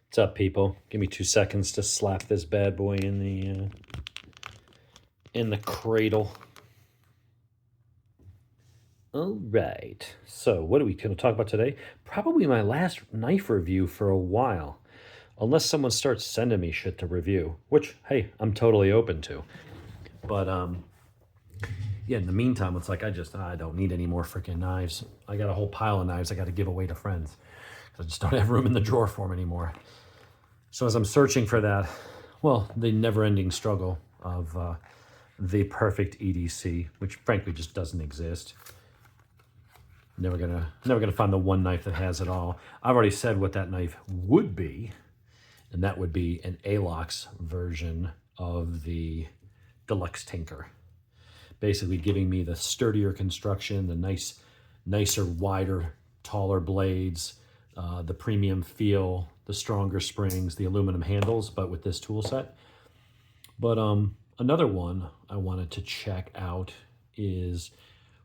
What's up, people? Give me 2 seconds to slap this bad boy in the cradle. All right. So, what are we going to talk about today? Probably my last knife review for a while, unless someone starts sending me shit to review, which hey, I'm totally open to. But yeah. In the meantime, it's like I don't need any more freaking knives. I got a whole pile of knives I got to give away to friends. I just don't have room in the drawer for them anymore. So as I'm searching for that, well, the never-ending struggle of the perfect EDC, which frankly just doesn't exist. Never gonna find the one knife that has it all. I've already said what that knife would be, and that would be an Alox version of the Deluxe Tinker. Basically giving me the sturdier construction, the nicer, wider, taller blades, the premium feel, the stronger springs, the aluminum handles, but with this tool set. But another one I wanted to check out is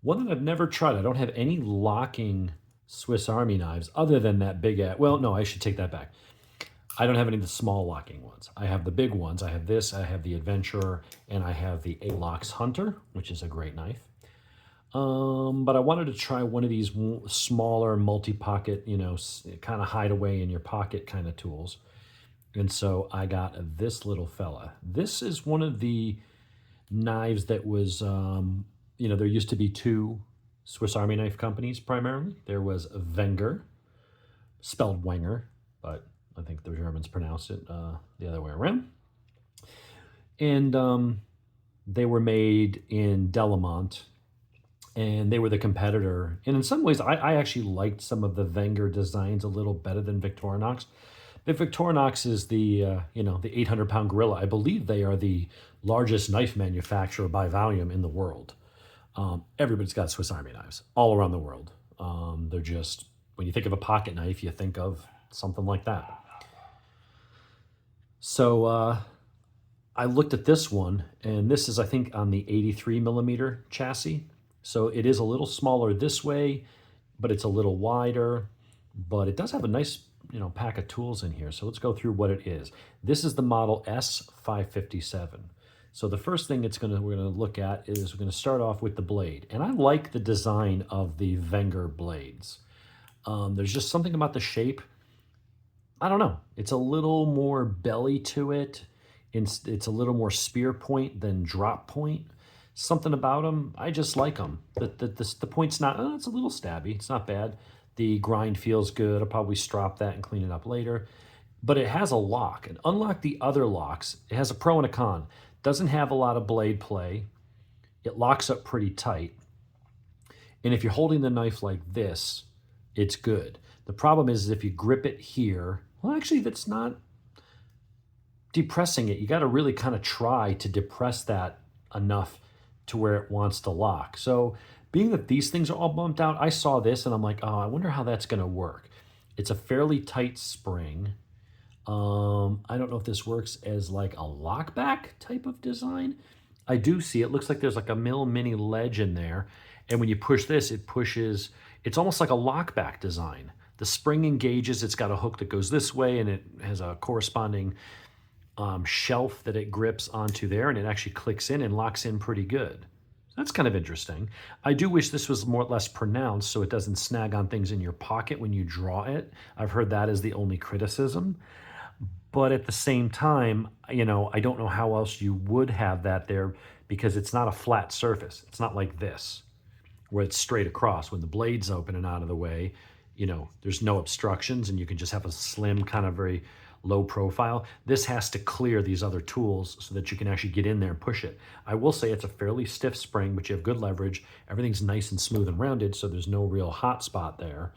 one that I've never tried. I don't have any locking Swiss Army knives other than that big, well, no, I should take that back. I don't have any of the small locking ones. I have the big ones. I have this, I have the Adventurer, and I have the Alox Hunter, which is a great knife. But I wanted to try one of these smaller multi-pocket, kind of hide away in your pocket kind of tools. And so I got this little fella. This is one of the knives that was, there used to be two Swiss Army knife companies primarily. There was Wenger, spelled Wenger, but I think the Germans pronounced it the other way around. And they were made in Delamont, and they were the competitor. And in some ways, I actually liked some of the Wenger designs a little better than Victorinox. But Victorinox is the 800-pound gorilla. I believe they are the largest knife manufacturer by volume in the world. Everybody's got Swiss Army knives all around the world. They're just, when you think of a pocket knife, you think of something like that. So I looked at this one, and this is, I think, on the 83 millimeter chassis. So it is a little smaller this way, but it's a little wider. But it does have a nice, pack of tools in here. So let's go through what it is. This is the model S557. So the first thing we're gonna look at is we're gonna start off with the blade. And I like the design of the Wenger blades. There's just something about the shape. I don't know. It's a little more belly to it. It's a little more spear point than drop point. Something about them, I just like them. The point's not, it's a little stabby. It's not bad. The grind feels good. I'll probably strop that and clean it up later. But it has a lock. And unlike the other locks, it has a pro and a con. Doesn't have a lot of blade play. It locks up pretty tight. And if you're holding the knife like this, it's good. The problem is if you grip it here, well, actually, that's not depressing it. You got to really kind of try to depress that enough to where it wants to lock. So being that these things are all bumped out, I saw this and I'm like, oh, I wonder how that's going to work. It's a fairly tight spring. I don't know if this works as like a lockback type of design. I do see it looks like there's like a mini ledge in there. And when you push this, it pushes, it's almost like a lockback design. The spring engages, it's got a hook that goes this way and it has a corresponding shelf that it grips onto there, and it actually clicks in and locks in pretty good. That's kind of interesting. I do wish this was more or less pronounced so it doesn't snag on things in your pocket when you draw it. I've heard that as the only criticism. But at the same time, I don't know how else you would have that there because it's not a flat surface. It's not like this where it's straight across. When the blade's open and out of the way, there's no obstructions and you can just have a slim kind of very low profile. This has to clear these other tools so that you can actually get in there and push it. I will say it's a fairly stiff spring, but you have good leverage. Everything's nice and smooth and rounded, so there's no real hot spot there.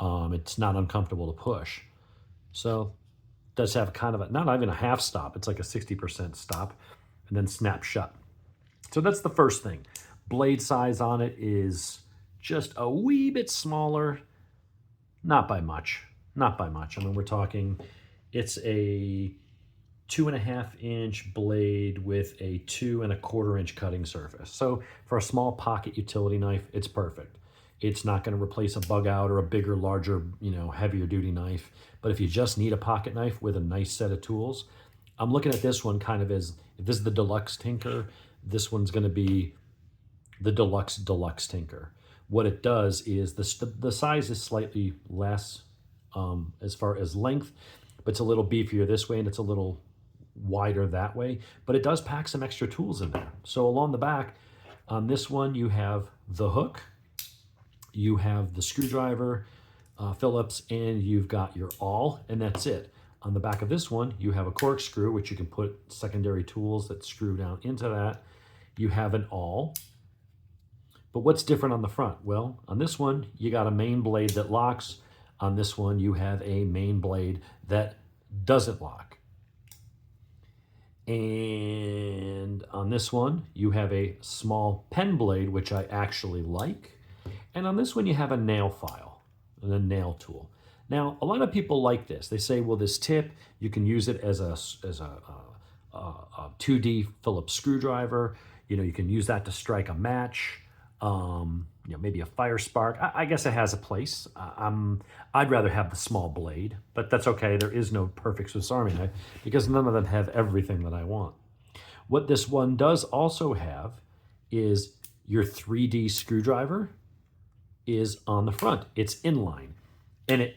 It's not uncomfortable to push. So it does have kind of not even a half stop. It's like a 60% stop and then snap shut. So that's the first thing. Blade size on it is just a wee bit smaller. Not by much. Not by much. I mean, we're talking, it's a 2.5-inch blade with a 2 1/4 inch cutting surface. So for a small pocket utility knife, it's perfect. It's not going to replace a bug out or a bigger, larger, heavier duty knife. But if you just need a pocket knife with a nice set of tools, I'm looking at this one kind of as, if this is the Deluxe Tinker, this one's going to be the Deluxe Tinker. What it does is the size is slightly less as far as length, but it's a little beefier this way and it's a little wider that way. But it does pack some extra tools in there. So along the back, on this one, you have the hook, you have the screwdriver, Phillips, and you've got your awl, and that's it. On the back of this one, you have a corkscrew, which you can put secondary tools that screw down into that. You have an awl. But what's different on the front? Well, on this one, you got a main blade that locks. On this one, you have a main blade that doesn't lock. And on this one, you have a small pen blade, which I actually like. And on this one, you have a nail file and a nail tool. Now, a lot of people like this. They say, well, this tip, you can use it as a 2D Phillips screwdriver. You can use that to strike a match. Maybe a fire spark. I guess it has a place. I'd rather have the small blade, but that's okay. There is no perfect Swiss Army knife because none of them have everything that I want. What this one does also have is your 3D screwdriver is on the front. It's inline, and it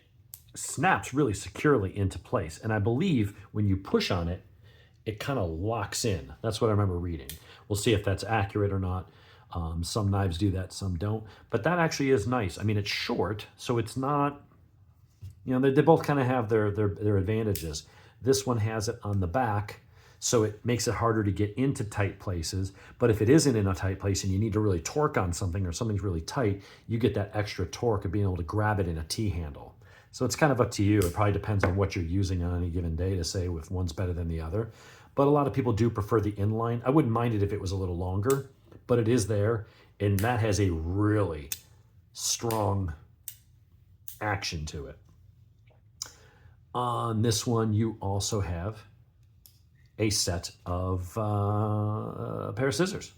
snaps really securely into place. And I believe when you push on it, it kind of locks in. That's what I remember reading. We'll see if that's accurate or not. Some knives do that, some don't. But that actually is nice. I mean, it's short, so it's not, they both kind of have their advantages. This one has it on the back, so it makes it harder to get into tight places. But if it isn't in a tight place and you need to really torque on something or something's really tight, you get that extra torque of being able to grab it in a T-handle. So it's kind of up to you. It probably depends on what you're using on any given day to say if one's better than the other. But a lot of people do prefer the inline. I wouldn't mind it if it was a little longer, but it is there, and that has a really strong action to it. On this one, you also have a set of a pair of scissors.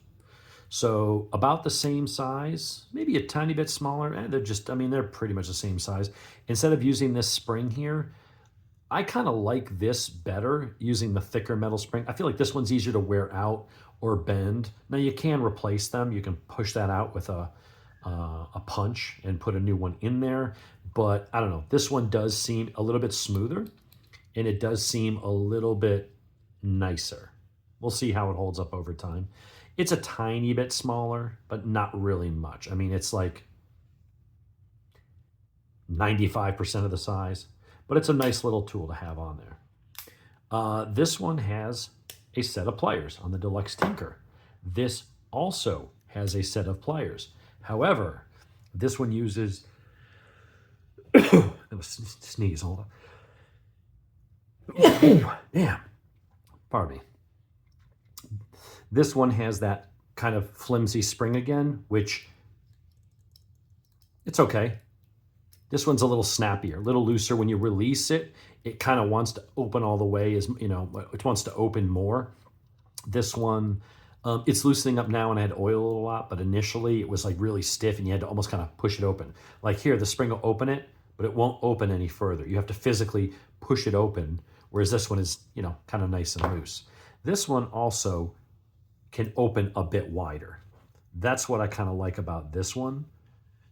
So about the same size, maybe a tiny bit smaller. They're pretty much the same size. Instead of using this spring here, I kind of like this better, using the thicker metal spring. I feel like this one's easier to wear out or bend. Now you can replace them. You can push that out with a punch and put a new one in there. But I don't know, this one does seem a little bit smoother, and it does seem a little bit nicer. We'll see how it holds up over time. It's a tiny bit smaller, but not really much. I mean, it's like 95% of the size, but it's a nice little tool to have on there. This one has a set of pliers on the Deluxe Tinker. This also has a set of pliers. However, this one uses, that was sneeze, hold on. Damn, pardon me. This one has that kind of flimsy spring again, which it's okay. This one's a little snappier, a little looser. When you release it, it kind of wants to open all the way, it wants to open more. This one, it's loosening up now, and I had oil a lot, but initially it was like really stiff and you had to almost kind of push it open. Like here, the spring will open it, but it won't open any further. You have to physically push it open, whereas this one is, kind of nice and loose. This one also can open a bit wider. That's what I kind of like about this one.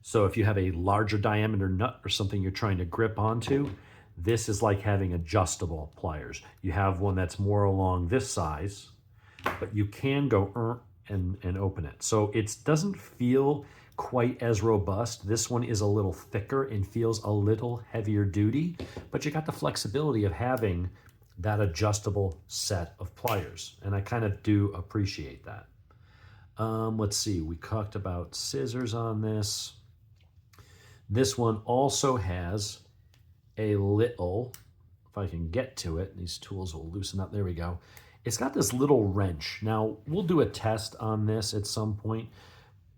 So if you have a larger diameter nut or something you're trying to grip onto, this is like having adjustable pliers. You have one that's more along this size, but you can go and open it. So it doesn't feel quite as robust. This one is a little thicker and feels a little heavier duty, but you got the flexibility of having that adjustable set of pliers, and I kind of do appreciate that. Let's see, we talked about scissors on this. This one also has a little, if I can get to it, these tools will loosen up, there we go. It's got this little wrench. Now, we'll do a test on this at some point.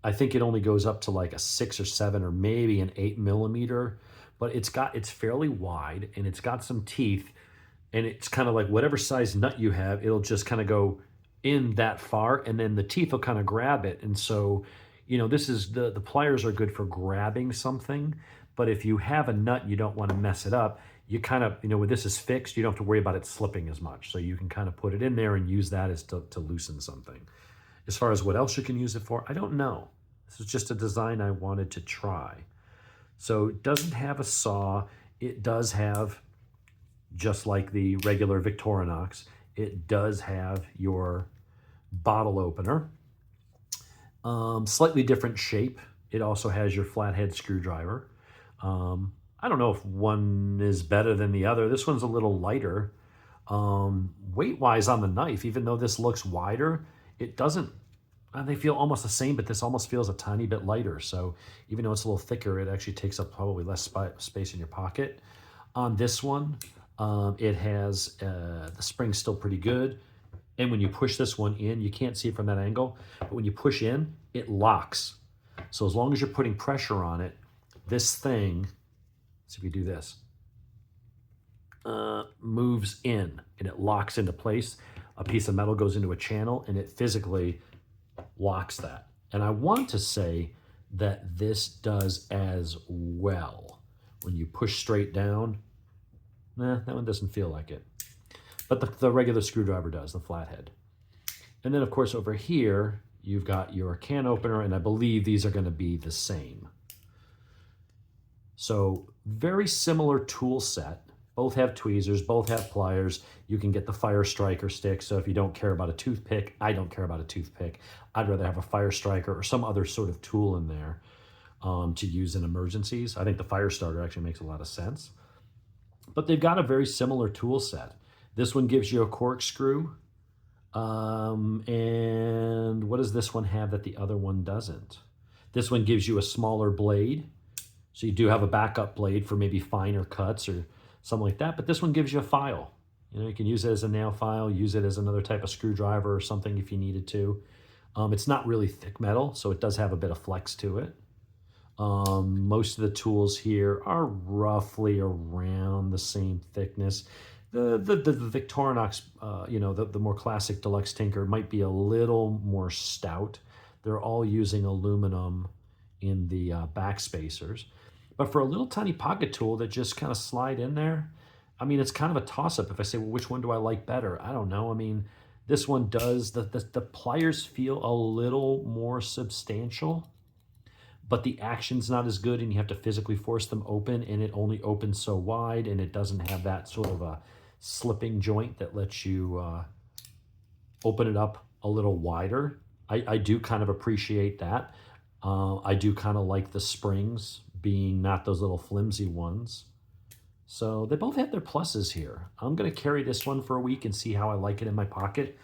I think it only goes up to like a 6 or 7 or maybe an 8 millimeter, but it's fairly wide, and it's got some teeth. And it's kind of like whatever size nut you have, it'll just kind of go in that far, and then the teeth will kind of grab it. And so, You know, this is the pliers are good for grabbing something, but if you have a nut and you don't want to mess it up, you kind of, you know, when this is fixed, you don't have to worry about it slipping as much. So you can kind of put it in there and use that as to loosen something. As far as what else you can use it for, I don't know. This is just a design I wanted to try. So it doesn't have a saw. It does have, just like the regular Victorinox, it does have your bottle opener. Slightly different shape. It also has your flathead screwdriver. I don't know if one is better than the other. This one's a little lighter. Weight-wise on the knife, even though this looks wider, it doesn't, they feel almost the same, but this almost feels a tiny bit lighter. So even though it's a little thicker, it actually takes up probably less space in your pocket. On this one, it has, the spring's still pretty good. And when you push this one in, you can't see it from that angle, but when you push in, it locks. So as long as you're putting pressure on it, this thing, let's see if we do this, moves in and it locks into place. A piece of metal goes into a channel and it physically locks that. And I want to say that this does as well. When you push straight down, that one doesn't feel like it. But the regular screwdriver does, the flathead. And then, of course, over here, you've got your can opener, and I believe these are going to be the same. So very similar tool set. Both have tweezers, both have pliers. You can get the fire striker stick. So if you don't care about a toothpick, I don't care about a toothpick. I'd rather have a fire striker or some other sort of tool in there to use in emergencies. I think the fire starter actually makes a lot of sense. But they've got a very similar tool set. This one gives you a corkscrew. And what does this one have that the other one doesn't? This one gives you a smaller blade. So you do have a backup blade for maybe finer cuts or something like that. But this one gives you a file. You know, you can use it as a nail file, use it as another type of screwdriver or something if you needed to. It's not really thick metal, so it does have a bit of flex to it. Most of the tools here are roughly around the same thickness. The Victorinox, you know, the more classic Deluxe Tinker might be a little more stout. They're all using aluminum in the back spacers. But for a little tiny pocket tool that just kind of slide in there, I mean, it's kind of a toss-up. If I say, well, which one do I like better? I don't know. I mean, this one does, the pliers feel a little more substantial, but the action's not as good and you have to physically force them open, and it only opens so wide, and it doesn't have that sort of a slipping joint that lets you open it up a little wider. I do kind of appreciate that. I do kind of like the springs being not those little flimsy ones. So they both have their pluses here. I'm going to carry this one for a week and see how I like it in my pocket.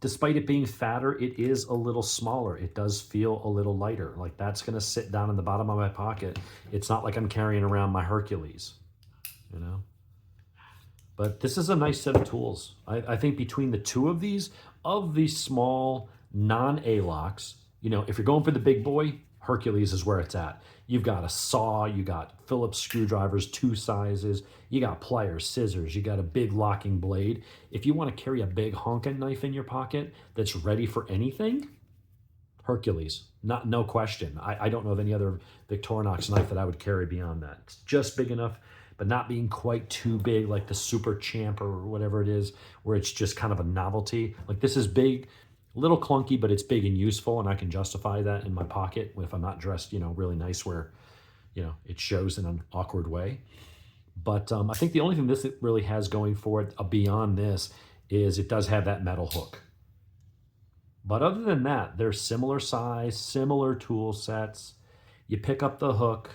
Despite it being fatter, it is a little smaller. It does feel a little lighter. Like that's going to sit down in the bottom of my pocket. It's not like I'm carrying around my Hercules, you know? But this is a nice set of tools. I think between the two of these small non-A-locks, you know, if you're going for the big boy, Hercules is where it's at. You've got a saw, you got Phillips screwdrivers, 2 sizes, you got pliers, scissors, you got a big locking blade. If you want to carry a big honking knife in your pocket that's ready for anything, Hercules, no question. I don't know of any other Victorinox knife that I would carry beyond that. It's just big enough, but not being quite too big like the Super Champ or whatever it is, where it's just kind of a novelty. Like this is big, a little clunky, but it's big and useful, and I can justify that in my pocket if I'm not dressed, you know, really nice where, you know, it shows in an awkward way. But I think the only thing this really has going for it beyond this is it does have that metal hook. But other than that, they're similar size, similar tool sets. You pick up the hook.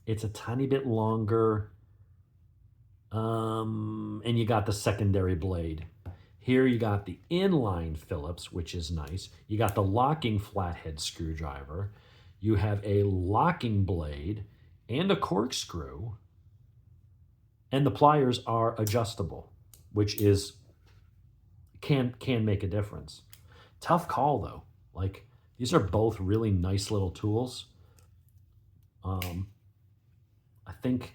It's a tiny bit longer. And you got the secondary blade. Here you got the inline Phillips, which is nice. You got the locking flathead screwdriver. You have a locking blade and a corkscrew. And the pliers are adjustable, which is can make a difference. Tough call though. Like these are both really nice little tools. I think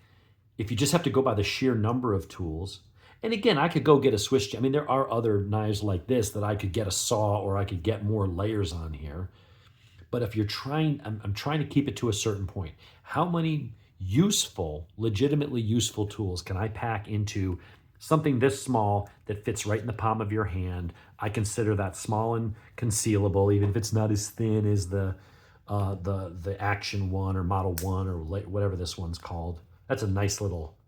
if you just have to go by the sheer number of tools, and again, I could go get a Swiss. I mean, there are other knives like this that I could get a saw or I could get more layers on here. But if you're trying, I'm trying to keep it to a certain point. How many useful, legitimately useful tools can I pack into something this small that fits right in the palm of your hand? I consider that small and concealable, even if it's not as thin as the Action One or Model One or whatever this one's called. That's a nice little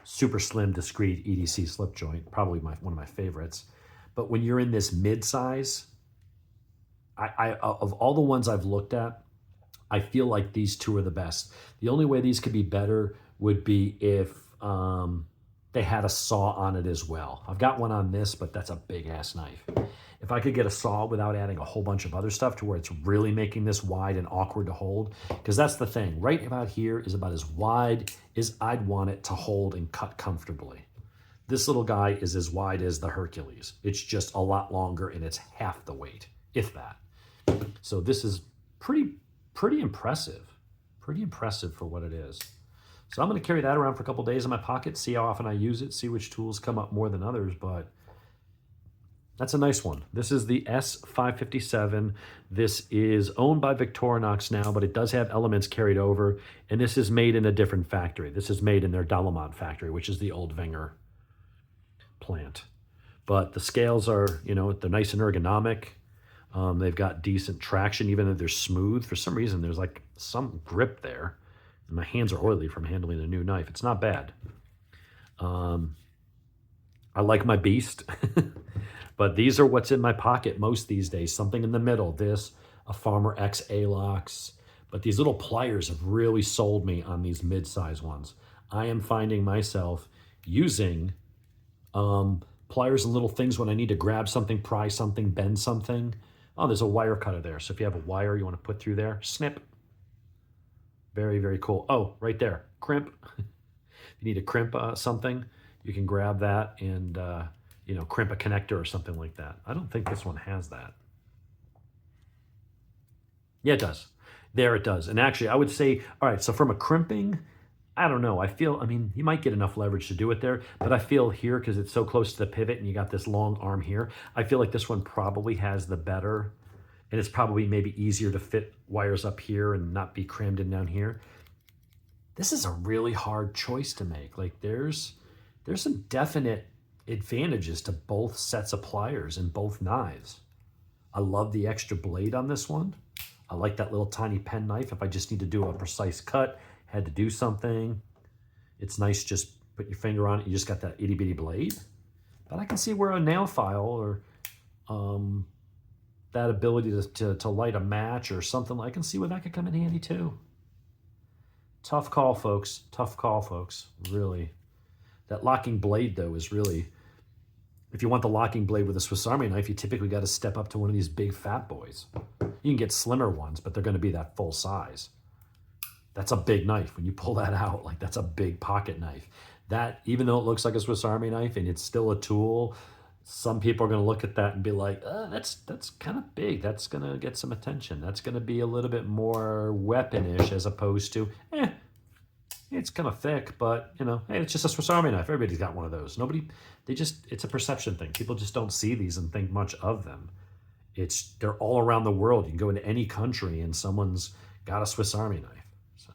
super slim, discreet EDC slip joint, probably one of my favorites. But when you're in this mid-size, I of all the ones I've looked at, I feel like these two are the best. The only way these could be better would be if they had a saw on it as well. I've got one on this, but that's a big-ass knife. If I could get a saw without adding a whole bunch of other stuff to where it's really making this wide and awkward to hold, because that's the thing. Right about here is about as wide as I'd want it to hold and cut comfortably. This little guy is as wide as the Hercules. It's just a lot longer and it's half the weight, if that. So this is pretty impressive. Pretty impressive for what it is. So I'm going to carry that around for a couple days in my pocket, see how often I use it, see which tools come up more than others, but that's a nice one. This is the S557. This is owned by Victorinox now, but it does have elements carried over, and this is made in a different factory. This is made in their Deluxe factory, which is the old Wenger plant. But the scales are, you know, they're nice and ergonomic. They've got decent traction, even though they're smooth. For some reason, there's like some grip there. And my hands are oily from handling the new knife. It's not bad. I like my beast. But these are what's in my pocket most these days. Something in the middle. This, a Farmer X A-Lox. But these little pliers have really sold me on these mid-size ones. I am finding myself using pliers and little things when I need to grab something, pry something, bend something. Oh, there's a wire cutter there. So if you have a wire you want to put through there, snip. Very, very cool. Oh, right there, crimp. If you need to crimp something, you can grab that and, you know, crimp a connector or something like that. I don't think this one has that. Yeah, it does. There it does. And actually, I would say, all right, so from a crimping, I don't know. I mean, you might get enough leverage to do it there, but I feel here, because it's so close to the pivot and you got this long arm here, I feel like this one probably has the better, and it's probably maybe easier to fit wires up here and not be crammed in down here. This is a really hard choice to make. Like there's some definite advantages to both sets of pliers and both knives. I love the extra blade on this one. I like that little tiny pen knife if I just need to do a precise cut, had to do something. It's nice, just put your finger on it, you just got that itty bitty blade. But I can see where a nail file or that ability to light a match or something, I can see where that could come in handy too. Tough call, folks. Tough call, folks. Really. That locking blade, though, is really, if you want the locking blade with a Swiss Army knife, you typically got to step up to one of these big fat boys. You can get slimmer ones, but they're going to be that full size. That's a big knife. When you pull that out, like that's a big pocket knife. That, even though it looks like a Swiss Army knife and it's still a tool, some people are going to look at that and be like, that's kind of big. That's going to get some attention. That's going to be a little bit more weaponish as opposed to, it's kind of thick, but, you know, hey, it's just a Swiss Army knife. Everybody's got one of those. It's a perception thing. People just don't see these and think much of them. They're all around the world. You can go into any country and someone's got a Swiss Army knife. So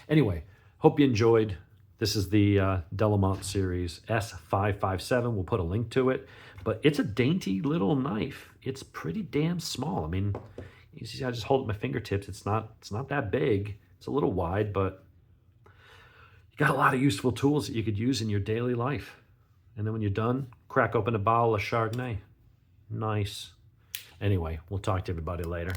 anyway, hope you enjoyed. This is the Deluxe series S557. We'll put a link to it, but it's a dainty little knife. It's pretty damn small. I mean, you see, I just hold it at my fingertips. It's not that big. It's a little wide, but you got a lot of useful tools that you could use in your daily life. And then when you're done, crack open a bottle of Chardonnay. Nice. Anyway, we'll talk to everybody later.